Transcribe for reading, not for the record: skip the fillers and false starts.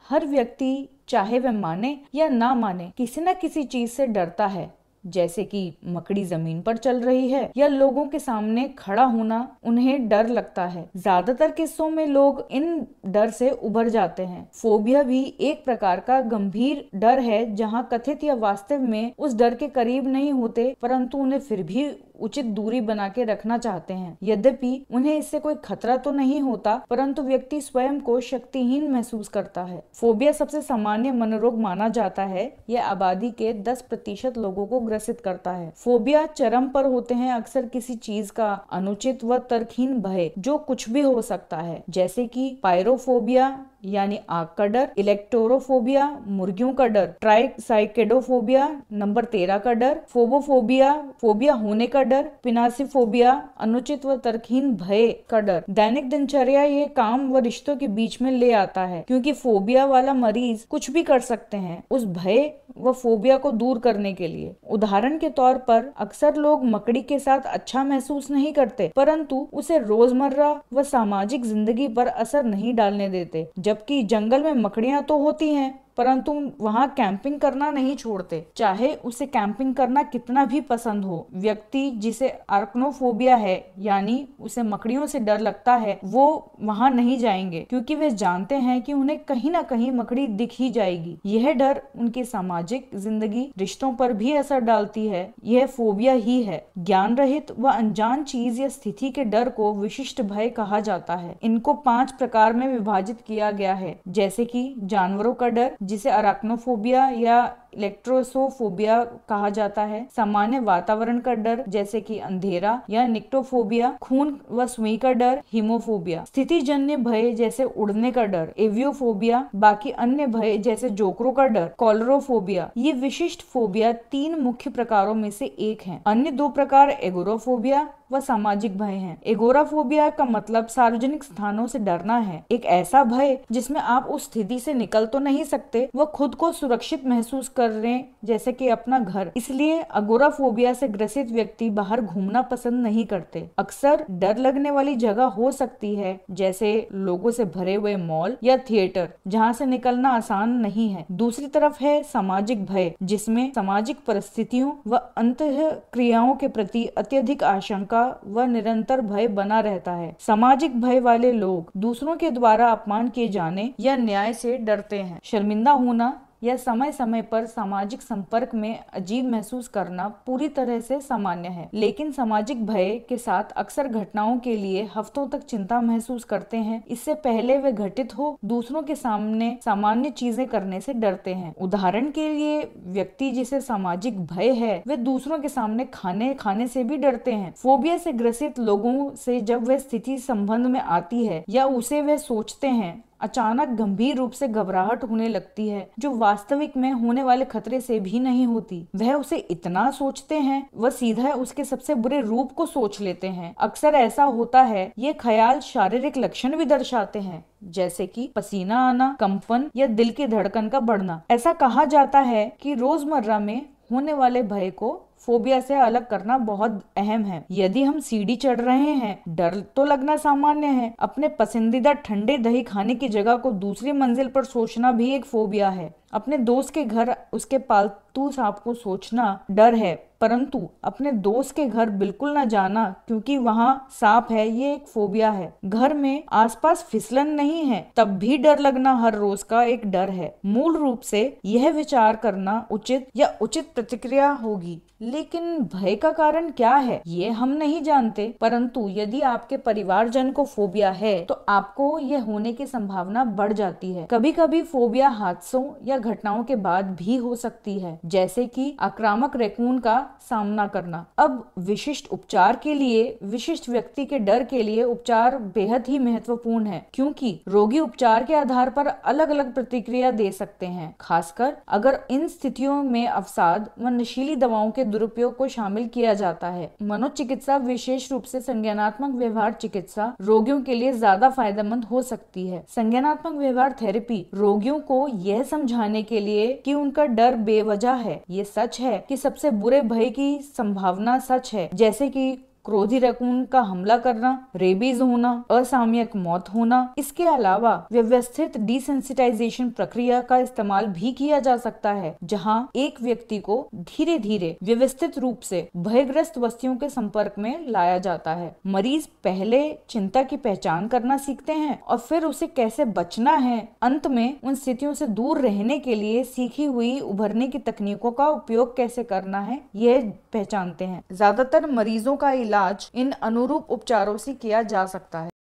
हर व्यक्ति चाहे वह माने या ना माने किसी न किसी चीज से डरता है, जैसे कि मकड़ी जमीन पर चल रही है या लोगों के सामने खड़ा होना उन्हें डर लगता है। ज्यादातर किस्सों में लोग इन डर से उभर जाते हैं। फोबिया भी एक प्रकार का गंभीर डर है, जहां कथित या वास्तव में उस डर के करीब नहीं होते, परंतु उन्हें फिर भी उचित दूरी बना के रखना चाहते हैं। यद्यपि उन्हें इससे कोई खतरा तो नहीं होता, परंतु व्यक्ति स्वयं को शक्तिहीन महसूस करता है। फोबिया सबसे सामान्य मनोरोग माना जाता है। यह आबादी के 10% लोगों को ग्रसित करता है। फोबिया चरम पर होते हैं अक्सर किसी चीज का अनुचित व तर्कहीन भय, जो कुछ भी हो सकता है, जैसे कि पायरोफोबिया यानी आग का डर, इलेक्ट्रोफोबिया मुर्गियों का डर, ट्राइसाइकेडोफोबिया नंबर 13 का डर, फोबोफोबिया फोबिया होने का डर, पिनासिफोबिया अनुचित व तर्कहीन भय का डर। दैनिक दिनचर्या ये काम व रिश्तों के बीच में ले आता है, क्योंकि फोबिया वाला मरीज कुछ भी कर सकते हैं उस भय व फोबिया को दूर करने के लिए। उदाहरण के तौर पर अक्सर लोग मकड़ी के साथ अच्छा महसूस नहीं करते, परंतु उसे रोजमर्रा व सामाजिक जिंदगी पर असर नहीं डालने देते। जबकि जंगल में मकड़ियां तो होती हैं, परंतु वहां कैंपिंग करना नहीं छोड़ते, चाहे उसे कैंपिंग करना कितना भी पसंद हो। व्यक्ति जिसे आर्कनोफोबिया है, यानी उसे मकड़ियों से डर लगता है, वो वहां नहीं जाएंगे, क्योंकि वे जानते हैं कि उन्हें कहीं ना कहीं मकड़ी दिख ही जाएगी। यह डर उनकी सामाजिक जिंदगी, रिश्तों पर भी असर डालती है। यह फोबिया ही है। ज्ञान रहित व अनजान चीज या स्थिति के डर को विशिष्ट भय कहा जाता है। इनको 5 प्रकार में विभाजित किया गया है, जैसे कि जानवरों का डर, जिसे अराक्नोफोबिया या इलेक्ट्रोसोफोबिया कहा जाता है। सामान्य वातावरण का डर, जैसे कि अंधेरा या निक्टोफोबिया। खून व सुई का डर, हीमोफोबिया। स्थिति जन्य भय, जैसे उड़ने का डर, एवियोफोबिया। बाकी अन्य भय, जैसे जोकरों का डर, कॉलरोफोबिया। ये विशिष्ट फोबिया 3 मुख्य प्रकारों में से एक है। अन्य 2 प्रकार एगोराफोबिया व सामाजिक भय हैं। एगोराफोबिया का मतलब सार्वजनिक स्थानों से डरना है। एक ऐसा भय जिसमें आप उस स्थिति से निकल तो नहीं सकते, वह खुद को सुरक्षित महसूस कर रहे, जैसे कि अपना घर। इसलिए अगोराफोबिया से ग्रसित व्यक्ति बाहर घूमना पसंद नहीं करते। अक्सर डर लगने वाली जगह हो सकती है, जैसे लोगों से भरे हुए मॉल या थिएटर, जहाँ से निकलना आसान नहीं है। दूसरी तरफ है सामाजिक भय, जिसमें सामाजिक परिस्थितियों व अंतःक्रियाओं के प्रति अत्यधिक आशंका व निरंतर भय बना रहता है। सामाजिक भय वाले लोग दूसरों के द्वारा अपमान किए जाने या न्याय से डरते हैं। शर्मिंदा होना या समय समय पर सामाजिक संपर्क में अजीब महसूस करना पूरी तरह से सामान्य है, लेकिन सामाजिक भय के साथ अक्सर घटनाओं के लिए हफ्तों तक चिंता महसूस करते हैं। इससे पहले वे घटित हो, दूसरों के सामने सामान्य चीजें करने से डरते हैं। उदाहरण के लिए, व्यक्ति जिसे सामाजिक भय है, वे दूसरों के सामने खाने से भी डरते हैं। फोबिया से ग्रसित लोगों से जब वह स्थिति संबंध में आती है या उसे वे सोचते हैं, अचानक गंभीर रूप से घबराहट होने लगती है, जो वास्तविक में होने वाले खतरे से भी नहीं होती। वह उसे इतना सोचते हैं, वह सीधा उसके सबसे बुरे रूप को सोच लेते हैं। अक्सर ऐसा होता है। ये ख्याल शारीरिक लक्षण भी दर्शाते हैं, जैसे कि पसीना आना, कंपन या दिल की धड़कन का बढ़ना। ऐसा कहा जाता है कि रोजमर्रा में होने वाले भय को फोबिया से अलग करना बहुत अहम है। यदि हम सीढ़ी चढ़ रहे हैं, डर तो लगना सामान्य है। अपने पसंदीदा ठंडे दही खाने की जगह को दूसरी मंजिल पर सोचना भी एक फोबिया है। अपने दोस्त के घर उसके पालतू सांप को सोचना डर है, परंतु अपने दोस्त के घर बिल्कुल न जाना क्योंकि वहाँ सांप है, ये एक फोबिया है। घर में आसपास फिसलन नहीं है, तब भी डर लगना हर रोज का एक डर है। मूल रूप से यह विचार करना उचित या उचित प्रतिक्रिया होगी, लेकिन भय का कारण क्या है ये हम नहीं जानते। परंतु यदि आपके परिवारजन को फोबिया है, तो आपको यह होने की संभावना बढ़ जाती है। कभी कभी फोबिया हादसों या घटनाओं के बाद भी हो सकती है, जैसे कि आक्रामक रैकून का सामना करना। अब विशिष्ट उपचार के लिए, विशिष्ट व्यक्ति के डर के लिए उपचार बेहद ही महत्वपूर्ण है, क्योंकि रोगी उपचार के आधार पर अलग अलग प्रतिक्रिया दे सकते हैं, खासकर अगर इन स्थितियों में अवसाद व नशीली दवाओं के दुरुपयोग को शामिल किया जाता है। मनोचिकित्सा, विशेष रूप से संज्ञानात्मक व्यवहार चिकित्सा, रोगियों के लिए ज्यादा फायदेमंद हो सकती है। संज्ञानात्मक व्यवहार थेरेपी रोगियों को यह समझाने के लिए कि उनका डर बेवजह है। ये सच है कि सबसे बुरे भय की संभावना सच है, जैसे कि क्रोधी रैकून का हमला करना, रेबीज होना, असामयिक मौत होना। इसके अलावा व्यवस्थित डिसेंसिटाइजेशन प्रक्रिया का इस्तेमाल भी किया जा सकता है, जहां एक व्यक्ति को धीरे धीरे व्यवस्थित रूप से भयग्रस्त वस्तुओं के संपर्क में लाया जाता है। मरीज पहले चिंता की पहचान करना सीखते हैं और फिर उसे कैसे बचना है। अंत में उन स्थितियों से दूर रहने के लिए सीखी हुई उभरने की तकनीकों का उपयोग कैसे करना है, यह पहचानते हैं। ज्यादातर मरीजों का इलाज इन अनुरूप उपचारों से किया जा सकता है।